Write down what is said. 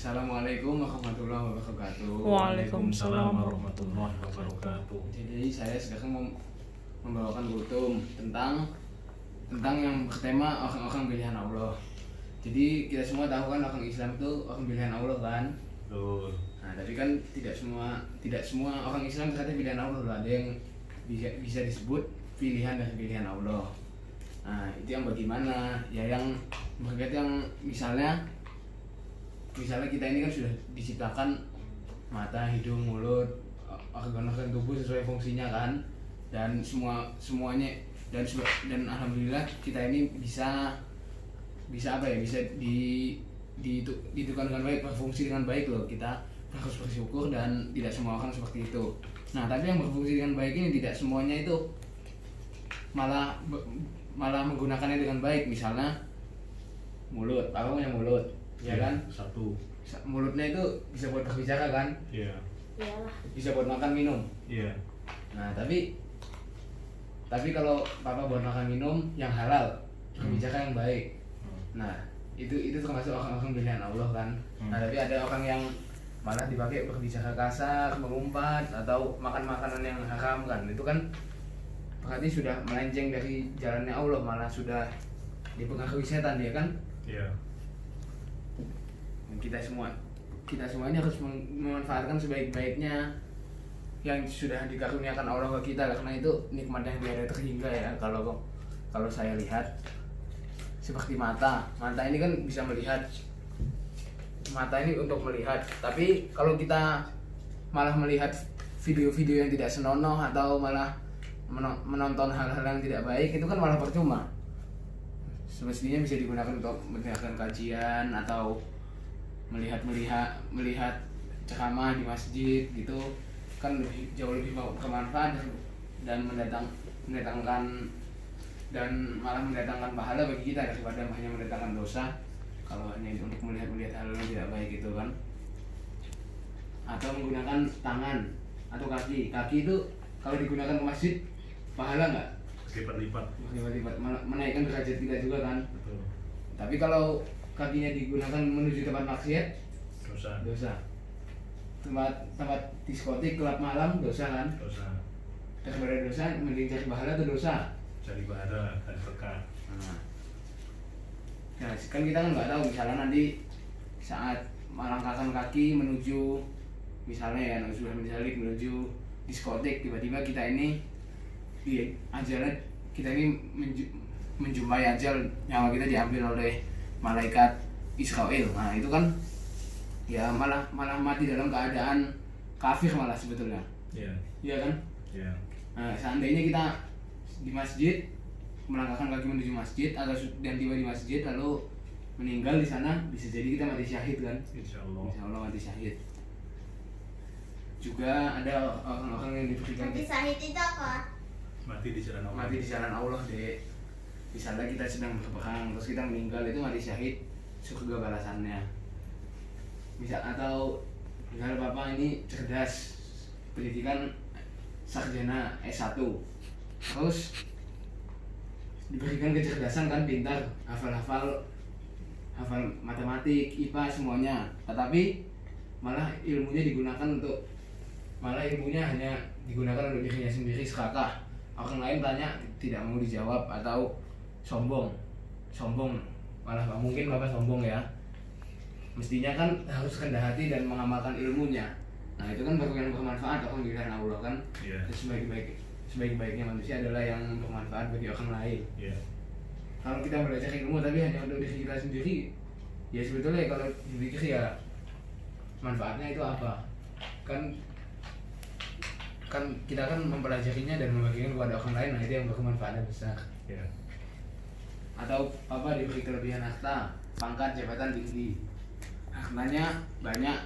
Assalamualaikum warahmatullahi wabarakatuh. Waalaikumsalam warahmatullahi wabarakatuh. Jadi saya sekarang mau membawakan kultum tentang yang bertema orang-orang pilihan Allah. Jadi kita semua tahu kan orang Islam itu orang pilihan Allah kan. Betul. Nah, tapi kan tidak semua orang Islam ternyata pilihan Allah loh. Ada yang bisa disebut pilihan dari pilihan Allah. Nah, itu yang bagaimana? Ya yang berkaitan yang misalnya kita ini kan sudah diciptakan mata, hidung, mulut, organ-organ tubuh sesuai fungsinya kan, dan semuanya dan alhamdulillah kita ini bisa apa ya, bisa ditukar dengan baik, berfungsi dengan baik loh. Kita harus bersyukur dan tidak semua orang seperti itu. Nah, tapi yang berfungsi dengan baik ini tidak semuanya itu malah menggunakannya dengan baik. Misalnya mulut, apa punya mulut, ya kan? Satu. Mulutnya itu bisa buat berbicara kan? Iya. Iyalah. Bisa buat makan minum. Iya. Nah, tapi kalau papa buat makan minum yang halal, berbicara yang baik. Nah, itu termasuk orang-orang pilihan Allah kan. Nah, tapi ada orang yang malah dipakai berbicara kasar, mengumpat, atau makan makanan yang haram kan. Itu kan berarti sudah melenceng dari jalannya Allah, malah sudah dipengaruhi setan dia kan. Iya. Kita semua ini harus memanfaatkan sebaik-baiknya yang sudah dikaruniakan Allah ke kita, karena itu nikmat yang tiada terhingga ya. Kalau saya lihat seperti mata ini kan bisa melihat, mata ini untuk melihat, tapi kalau kita malah melihat video-video yang tidak senonoh atau malah menonton hal-hal yang tidak baik, itu kan malah percuma. Semestinya bisa digunakan untuk mendengarkan kajian atau melihat ceramah di masjid gitu kan, jauh lebih bermanfaat dan mendatangkan dan malah mendatangkan pahala bagi kita daripada hanya mendatangkan dosa kalau hanya untuk melihat hal yang tidak baik itu kan. Atau menggunakan tangan atau kaki itu kalau digunakan ke masjid pahala nggak? Lipat-lipat. Menaikkan derajat kita juga kan. Betul. Tapi kalau kakinya digunakan menuju tempat maksiat, dosa. Tempat diskotik, klub malam, dosa kan? Dosa. Daripada dosa, mending cari pahala atau dosa? Cari pahala dan berkah. Nah, kan kita kan nggak tahu, misalnya nanti saat melangkahkan kaki menuju, misalnya ya, menuju diskotik, tiba-tiba kita ini ajalnya kita ini menjumpai ajal, nyawa kita diambil oleh malaikat Israel. Nah, itu kan ya malah mati dalam keadaan kafir malah sebetulnya. Iya. Iya kan? Iya. Nah, seandainya kita di masjid melangkahkan kaki menuju masjid dan tiba di masjid lalu meninggal di sana, bisa jadi kita mati syahid kan? Insyaallah mati syahid. Juga ada orang-orang yang diberikan Mati syahid itu apa? Mati di jalan Allah. Mati di jalan Allah, Dek. Misalnya kita sedang berperang terus kita meninggal, itu mati syahid, surga balasannya. Atau misalnya bapak ini cerdas, pendidikan sarjana S1, terus diberikan kecerdasan kan, pintar, hafal matematik, IPA semuanya, tetapi malah ilmunya hanya digunakan untuk dirinya sendiri, serakah. Orang lain tanya tidak mau dijawab, atau sombong, malah nggak mungkin bapak sombong ya. Mestinya kan harus rendah hati dan mengamalkan ilmunya. Nah, itu kan baru yang bermanfaat, orang pilihan Allah kan. Iya. Sebaik-baiknya manusia adalah yang bermanfaat bagi orang lain. Iya. Kalau kita belajar ilmu tapi hanya untuk diri kita sendiri, ya sebetulnya kalau dipikir ya manfaatnya itu apa? Kan kita kan mempelajarinya dan membagikan kepada orang lain, nah itu yang bermanfaat besar. Iya. Atau diberi kelebihan harta, pangkat, jabatan tinggi, hartanya banyak,